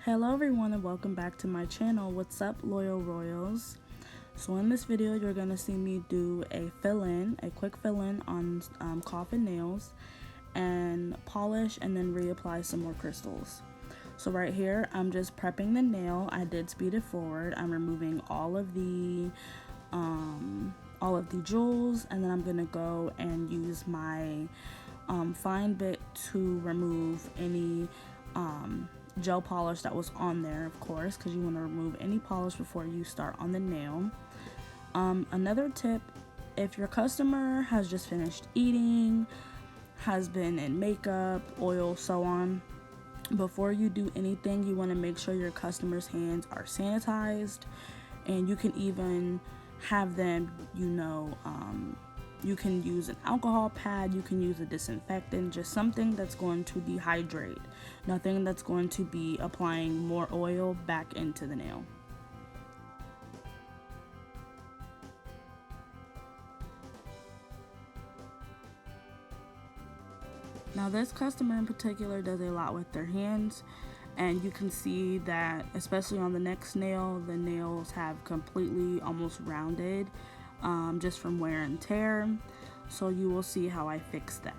Hello everyone and welcome back to my channel. What's up, loyal royals? So in this video you're gonna see me do a quick fill-in on coffin nails and polish and then reapply some more crystals. So right here I'm just prepping the nail. I did speed it forward. I'm removing all of the jewels, and then I'm gonna go and use my fine bit to remove any gel polish that was on there, of course, because you want to remove any polish before you start on the nail. Another tip, if your customer has just finished eating, has been in makeup, oil, so on, before you do anything, you want to make sure your customer's hands are sanitized, and you can even have them, you can use an alcohol pad, you can use a disinfectant, just something that's going to dehydrate, nothing that's going to be applying more oil back into the nail. Now this customer in particular does a lot with their hands, and you can see that especially on the next nail, the nails have completely almost rounded just from wear and tear. So you will see how I fix that.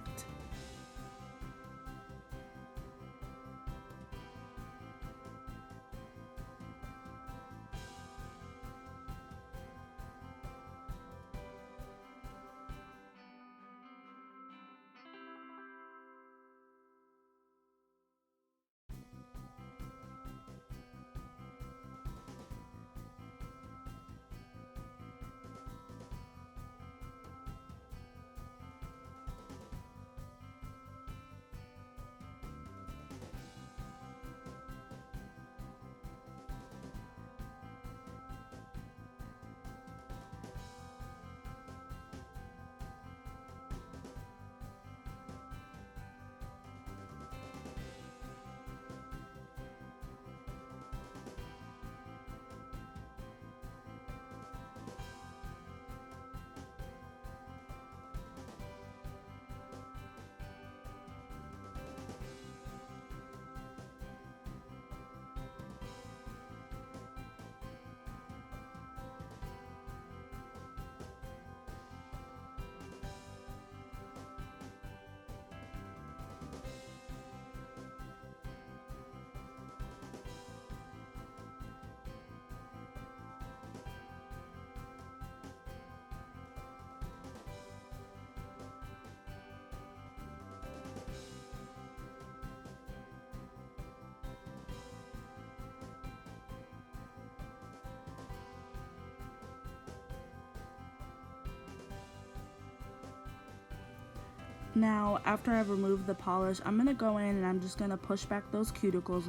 Now, after I've removed the polish, I'm going to go in and I'm just going to push back those cuticles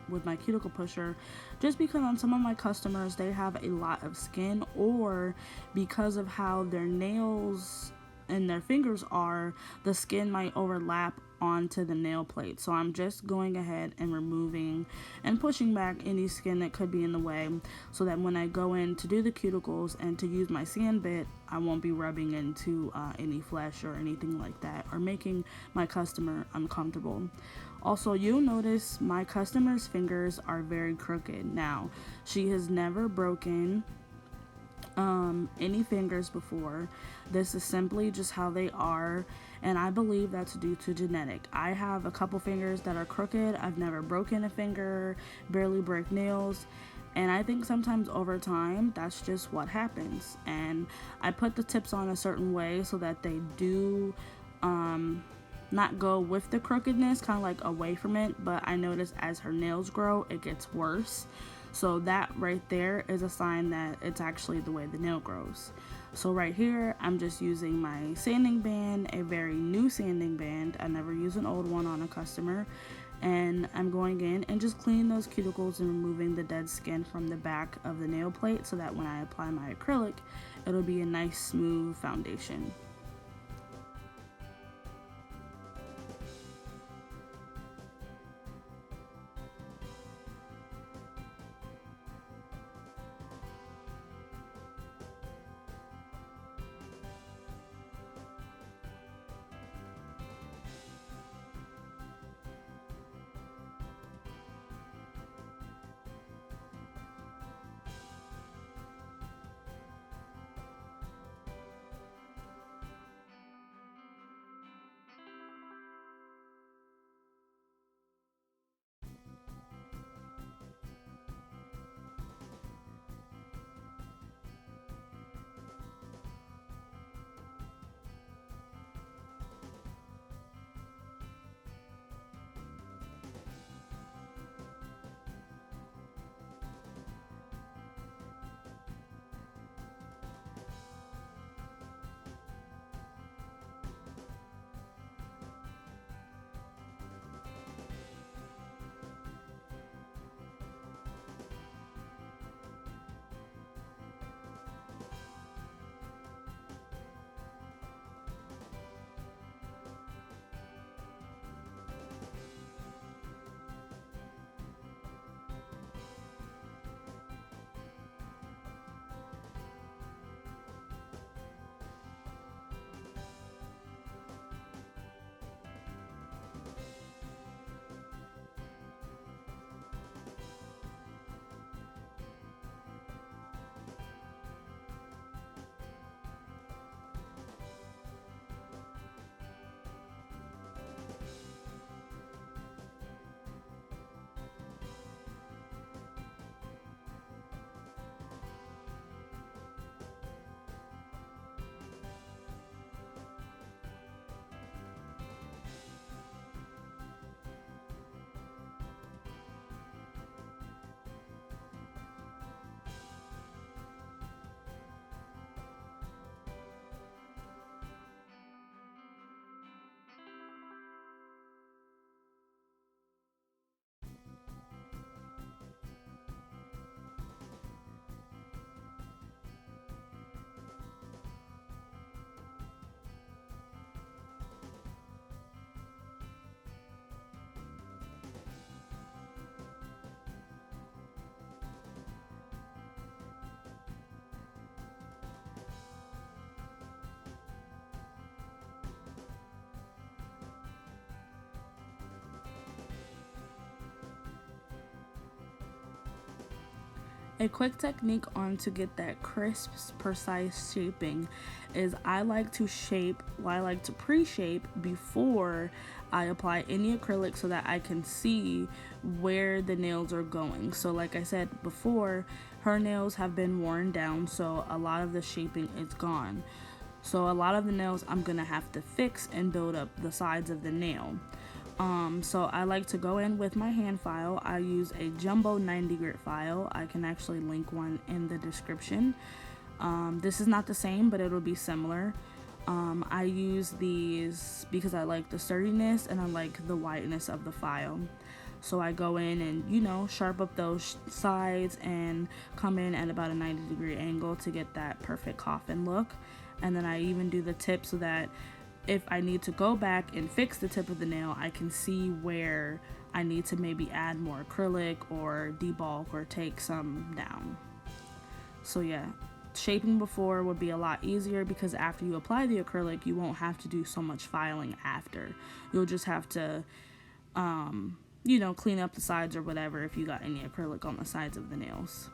with my cuticle pusher, just because on some of my customers, they have a lot of skin, or because of how their nails and their fingers are, the skin might overlap onto the nail plate. So I'm just going ahead and removing and pushing back any skin that could be in the way, so that when I go in to do the cuticles and to use my sand bit, I won't be rubbing into any flesh or anything like that, or making my customer uncomfortable. Also, you'll notice my customer's fingers are very crooked. Now, she has never broken any fingers before. This is simply just how they are, and I believe that's due to genetic. I have a couple fingers that are crooked. I've never broken a finger, barely break nails, and I think sometimes over time that's just what happens. And I put the tips on a certain way so that they do not go with the crookedness, kind of like away from it, but I notice as her nails grow it gets worse. So that right there is a sign that it's actually the way the nail grows. So right here, I'm just using my sanding band, a very new sanding band. I never use an old one on a customer. And I'm going in and just cleaning those cuticles and removing the dead skin from the back of the nail plate, so that when I apply my acrylic, it'll be a nice smooth foundation. A quick technique on to get that crisp, precise shaping is I like to pre-shape before I apply any acrylic so that I can see where the nails are going. So like I said before, her nails have been worn down, so a lot of the shaping is gone. So a lot of the nails I'm gonna have to fix and build up the sides of the nail. So I like to go in with my hand file. I use a jumbo 90 grit file. I can actually link one in the description. This is not the same, but it'll be similar. I use these because I like the sturdiness and I like the whiteness of the file. So I go in and, you know, sharp up those sides and come in at about a 90-degree angle to get that perfect coffin look. And then I even do the tip so that if I need to go back and fix the tip of the nail, I can see where I need to maybe add more acrylic or debulk or take some down. So yeah, shaping before would be a lot easier because after you apply the acrylic, you won't have to do so much filing after. You'll just have to, you know, clean up the sides or whatever if you got any acrylic on the sides of the nails.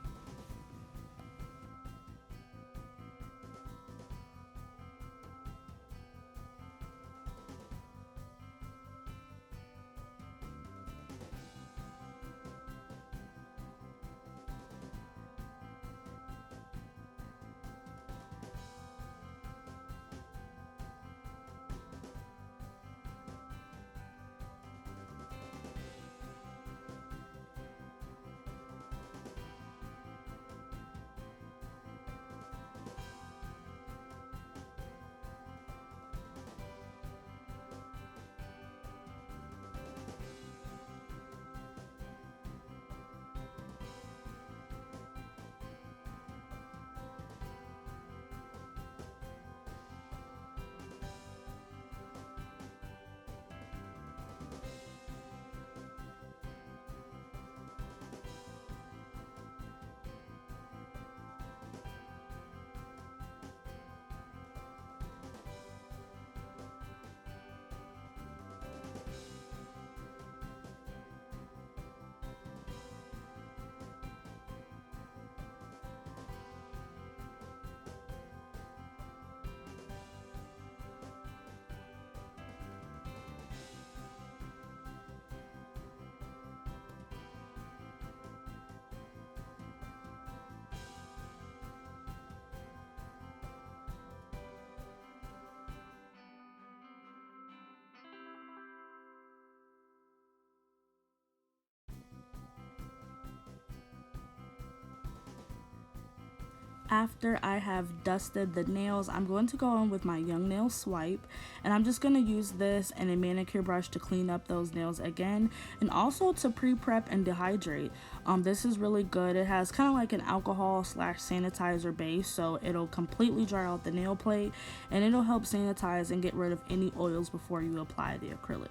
After I have dusted the nails, I'm going to go in with my young nail swipe, and I'm just going to use this and a manicure brush to clean up those nails again, and also to pre-prep and dehydrate. This is really good. It has kind of like an alcohol slash sanitizer base, so it'll completely dry out the nail plate and it'll help sanitize and get rid of any oils before you apply the acrylic.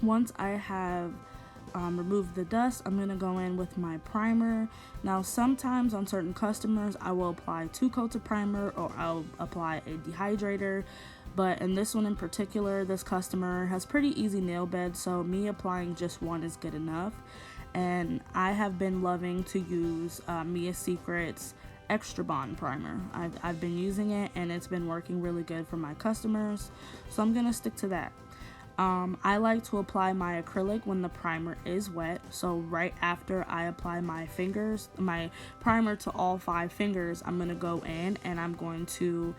Once I have removed the dust, I'm going to go in with my primer. Now sometimes on certain customers I will apply 2 coats of primer or I'll apply a dehydrator, but in this one in particular, this customer has pretty easy nail bed, so me applying just one is good enough. And I have been loving to use Mia Secret's Extra Bond primer. I've been using it and it's been working really good for my customers, so I'm going to stick to that. I like to apply my acrylic when the primer is wet, so right after I apply my primer to all 5 fingers, I'm going to go in and I'm going to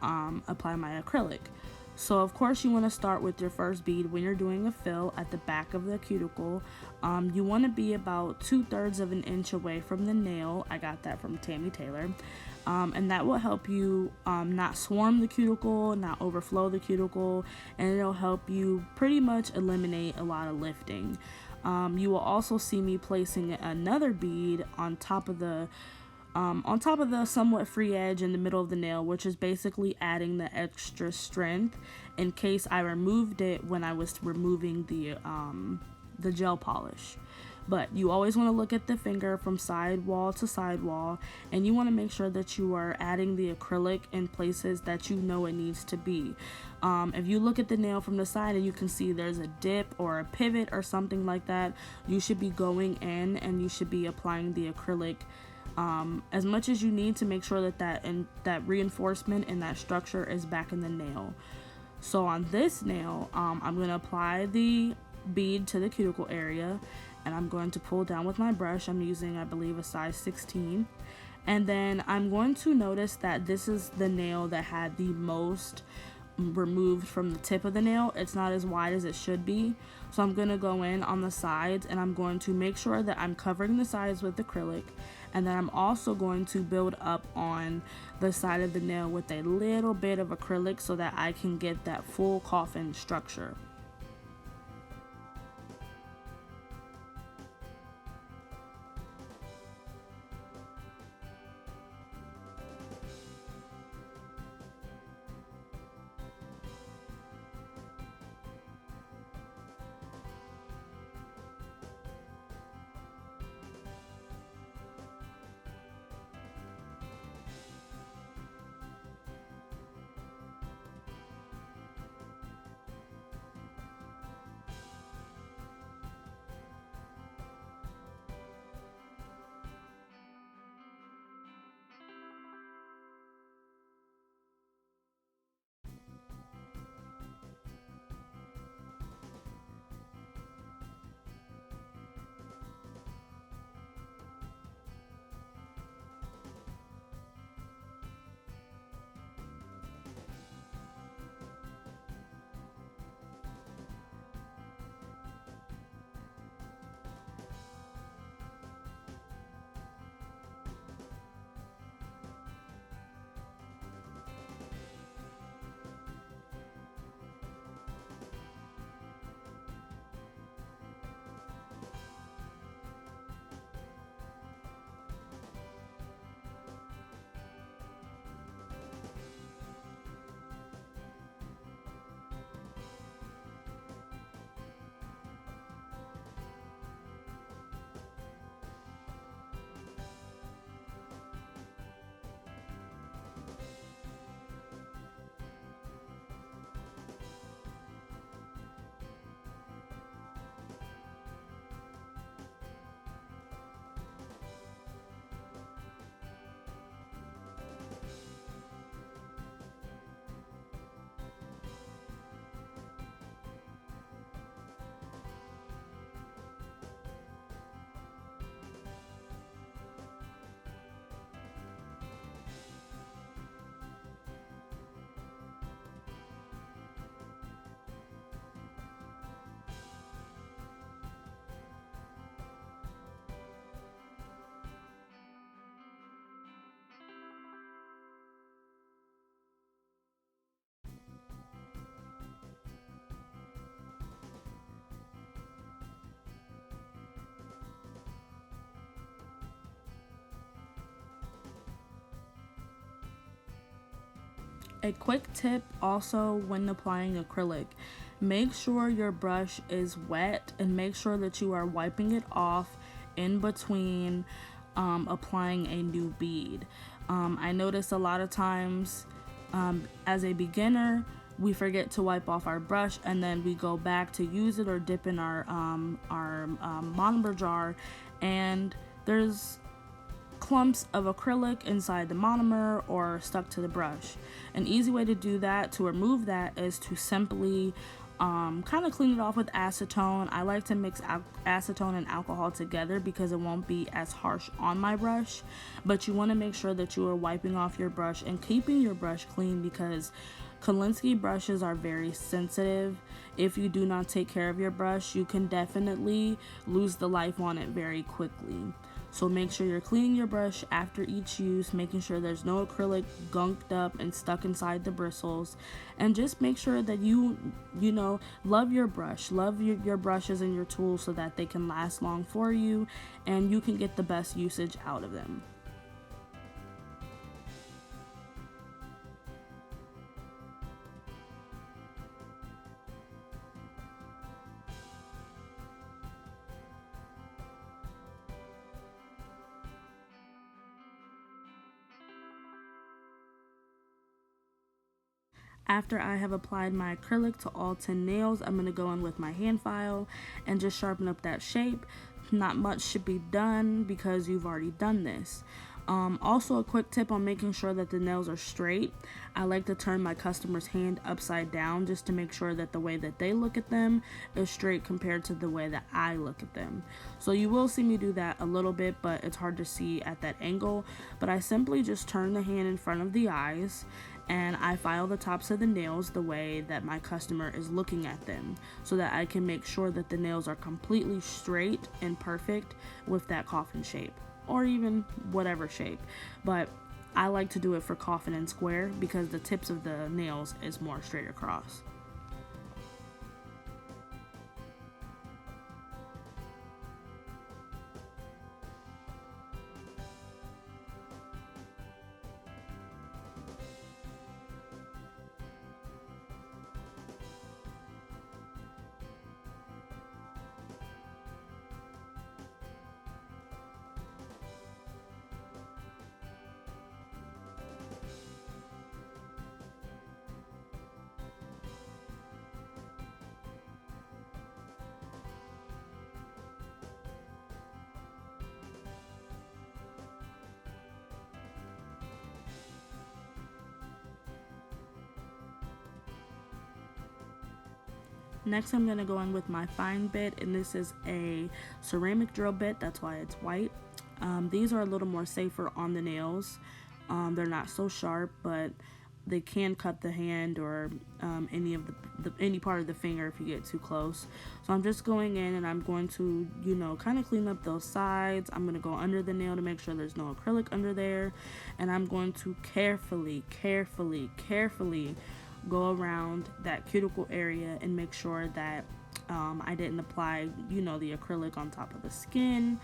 apply my acrylic. So of course you want to start with your first bead when you're doing a fill at the back of the cuticle. You want to be about 2/3 of an inch away from the nail. I got that from Tammy Taylor. And that will help you not swarm the cuticle, not overflow the cuticle, and it'll help you pretty much eliminate a lot of lifting. You will also see me placing another bead on top of the somewhat free edge in the middle of the nail, which is basically adding the extra strength in case I removed it when I was removing the gel polish. But you always want to look at the finger from side wall to side wall, and you want to make sure that you are adding the acrylic in places that you know it needs to be. If you look at the nail from the side and you can see there's a dip or a pivot or something like that, you should be going in and you should be applying the acrylic as much as you need to make sure that reinforcement and that structure is back in the nail. So on this nail, I'm going to apply the bead to the cuticle area, and I'm going to pull down with my brush. I'm using, I believe, a size 16. And then I'm going to notice that this is the nail that had the most removed from the tip of the nail. It's not as wide as it should be. So I'm going to go in on the sides, and I'm going to make sure that I'm covering the sides with acrylic. And then I'm also going to build up on the side of the nail with a little bit of acrylic so that I can get that full coffin structure. A quick tip also when applying acrylic, make sure your brush is wet and make sure that you are wiping it off in between applying a new bead. I notice a lot of times as a beginner, we forget to wipe off our brush and then we go back to use it or dip in our monomer jar, and there's clumps of acrylic inside the monomer or stuck to the brush. An easy way to do that, to remove that, is to simply kind of clean it off with acetone. I like to mix acetone and alcohol together because it won't be as harsh on my brush, but you want to make sure that you are wiping off your brush and keeping your brush clean because Kolinsky brushes are very sensitive. If you do not take care of your brush, you can definitely lose the life on it very quickly. So make sure you're cleaning your brush after each use, making sure there's no acrylic gunked up and stuck inside the bristles, and just make sure that you love your brush, love your brushes and your tools so that they can last long for you and you can get the best usage out of them. After I have applied my acrylic to all 10 nails, I'm going to go in with my hand file and just sharpen up that shape. Not much should be done because you've already done this. Also, a quick tip on making sure that the nails are straight. I like to turn my customer's hand upside down just to make sure that the way that they look at them is straight compared to the way that I look at them. So you will see me do that a little bit, but it's hard to see at that angle. But I simply just turn the hand in front of the eyes and I file the tops of the nails the way that my customer is looking at them so that I can make sure that the nails are completely straight and perfect with that coffin shape, or even whatever shape. But I like to do it for coffin and square because the tips of the nails is more straight across. Next, I'm going to go in with my fine bit, and this is a ceramic drill bit, that's why it's white. These are a little more safer on the nails. They're not so sharp, but they can cut the hand or any of any part of the finger if you get too close. So I'm just going in and I'm going to, kind of clean up those sides. I'm going to go under the nail to make sure there's no acrylic under there, and I'm going to carefully go around that cuticle area and make sure that I didn't apply, the acrylic on top of the skin.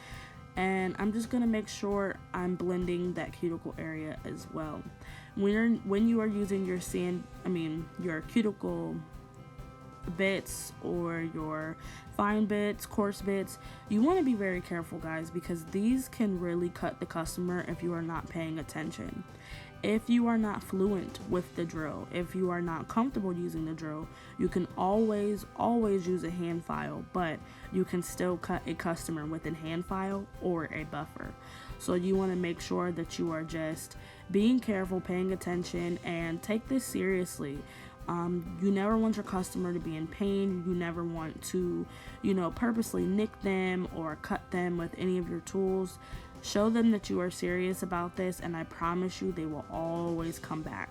And I'm just gonna make sure I'm blending that cuticle area as well. When you are using your cuticle bits or your fine bits, coarse bits, you want to be very careful, guys, because these can really cut the customer if you are not paying attention. If you are not fluent with the drill, if you are not comfortable using the drill, you can always use a hand file, but you can still cut a customer with a hand file or a buffer. So you want to make sure that you are just being careful, paying attention, and take this seriously. You never want your customer to be in pain. You never want to, purposely nick them or cut them with any of your tools. Show them that you are serious about this, and I promise you they will always come back.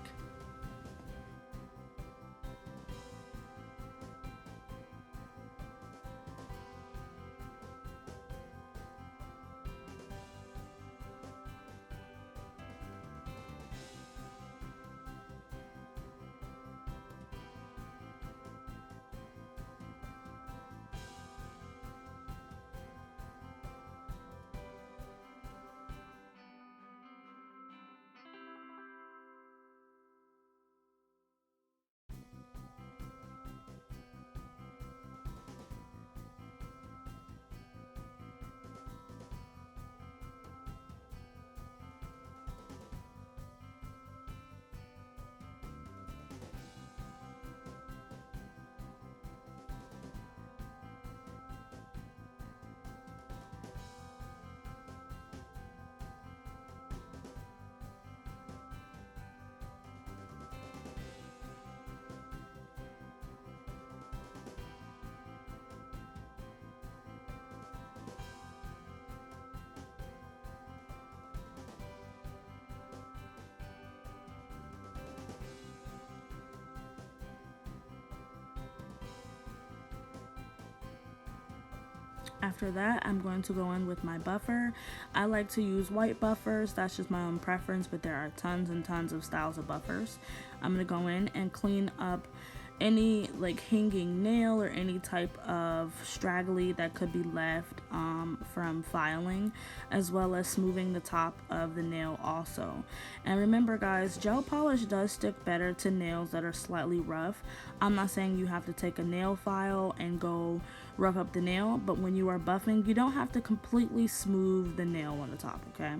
After that, I'm going to go in with my buffer. I like to use white buffers. That's just my own preference, but there are tons and tons of styles of buffers. I'm going to go in and clean up any hanging nail or any type of straggly that could be left from filing, as well as smoothing the top of the nail also. And remember, guys, gel polish does stick better to nails that are slightly rough. I'm not saying you have to take a nail file and go rough up the nail, but when you are buffing, you don't have to completely smooth the nail on the top, okay?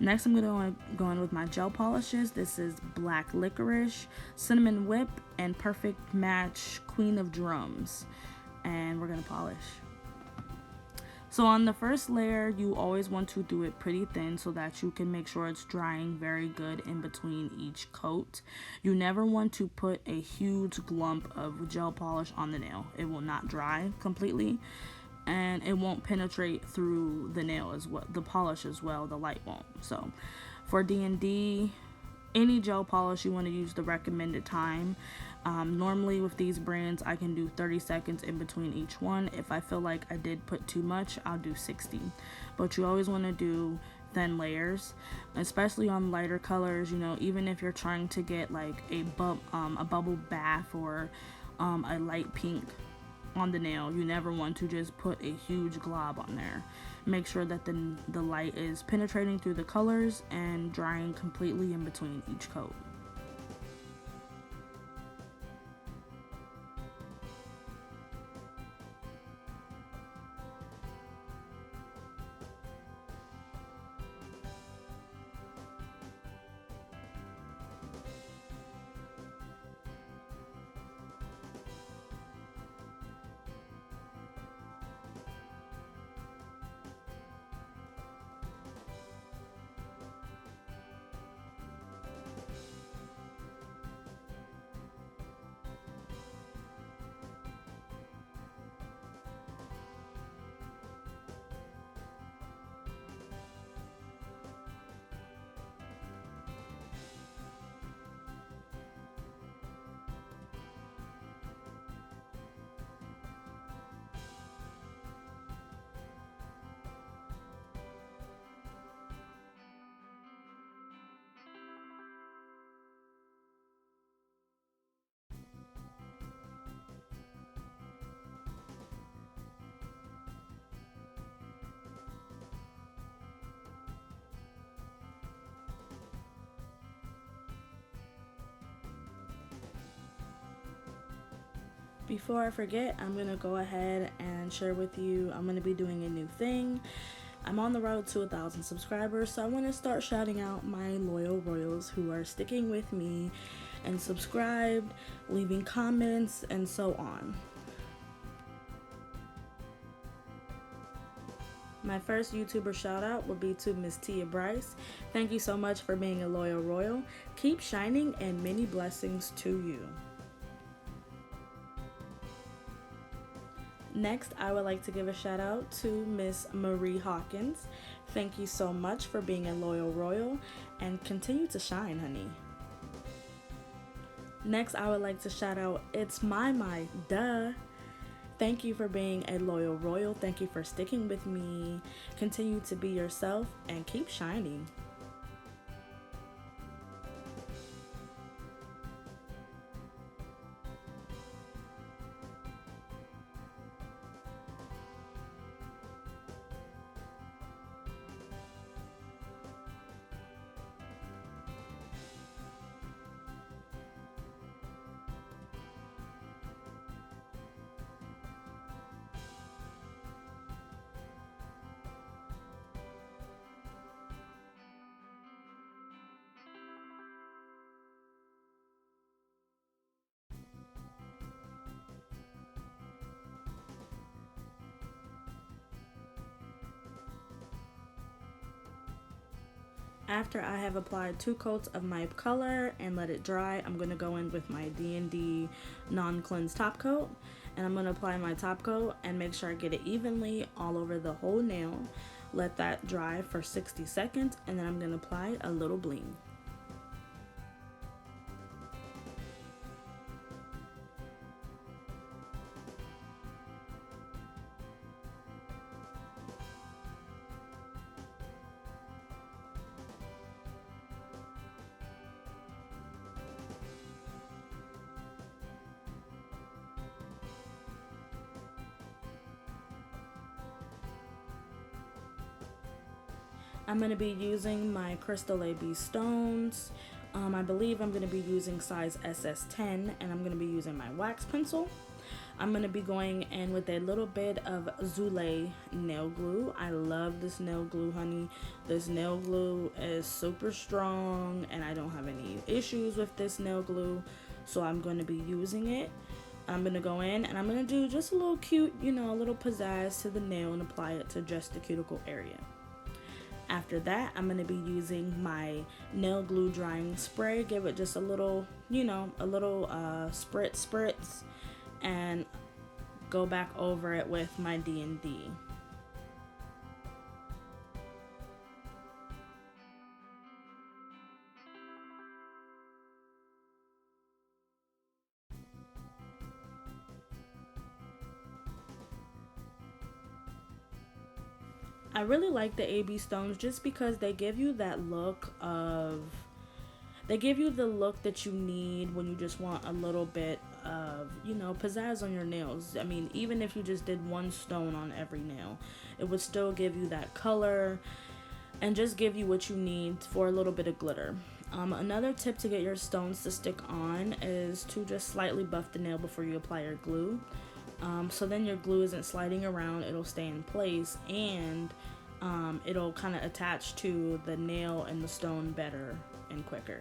Next, I'm going to go in with my gel polishes. This is Black Licorice, Cinnamon Whip, and Perfect Match Queen of Drums. And we're going to polish. So on the first layer, you always want to do it pretty thin so that you can make sure it's drying very good in between each coat. You never want to put a huge glump of gel polish on the nail. It will not dry completely, and it won't penetrate through the nail as well, the polish as well, the light won't. So for D&D, any gel polish, you want to use the recommended time. Normally with these brands, I can do 30 seconds in between each one. If I feel like I did put too much, I'll do 60. But you always want to do thin layers, especially on lighter colors. You know, even if you're trying to get like a bubble bath or a light pink on the nail, you never want to just put a huge glob on there. Make sure that the light is penetrating through the colors and drying completely in between each coat. Before I forget, I'm going to go ahead and share with you, I'm going to be doing a new thing. I'm on the road to 1,000 subscribers, so I want to start shouting out my loyal royals who are sticking with me and subscribed, leaving comments, and so on. My first YouTuber shout out will be to Miss Tia Bryce. Thank you so much for being a loyal royal. Keep shining and many blessings to you. Next, I would like to give a shout out to Miss Marie Hawkins. Thank you so much for being a loyal royal and continue to shine, honey. Next, I would like to shout out It's My, duh. Thank you for being a loyal royal. Thank you for sticking with me. Continue to be yourself and keep shining. After I have applied 2 coats of my color and let it dry, I'm going to go in with my D&D non-cleanse top coat, and I'm going to apply my top coat and make sure I get it evenly all over the whole nail. Let that dry for 60 seconds, and then I'm going to apply a little bling. I'm going to be using my Crystal AB stones. I believe I'm going to be using size SS10, and I'm going to be using my wax pencil. I'm going to be going in with a little bit of Zule nail glue. I love this nail glue, honey. This nail glue is super strong and I don't have any issues with this nail glue. So I'm going to be using it. I'm going to go in and I'm going to do just a little cute, you know, a little pizzazz to the nail and apply it to just the cuticle area. After that, I'm going to be using my nail glue drying spray. Give it just a little, you know, a little spritz, and go back over it with my D&D. I really like the AB stones just because they give you that look of, they give you the look that you need when you just want a little bit of, you know, pizzazz on your nails. I mean, even if you just did one stone on every nail, it would still give you that color and just give you what you need for a little bit of glitter. Another tip to get your stones to stick on is to just slightly buff the nail before you apply your glue. So then your glue isn't sliding around, it'll stay in place, and it'll kind of attach to the nail and the stone better and quicker.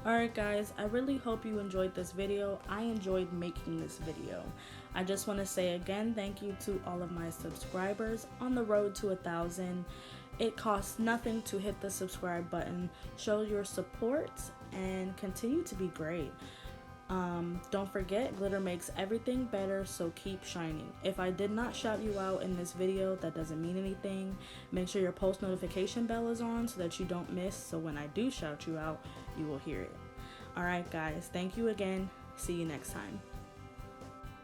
Alright guys, I really hope you enjoyed this video. I enjoyed making this video. I just want to say again, thank you to all of my subscribers on the road to 1,000. It costs nothing to hit the subscribe button. Show your support and continue to be great. Don't forget, glitter makes everything better, so keep shining. If I did not shout you out in this video, that doesn't mean anything. Make sure your post notification bell is on so that you don't miss, so when I do shout you out, you will hear it. Alright guys, thank you again. See you next time.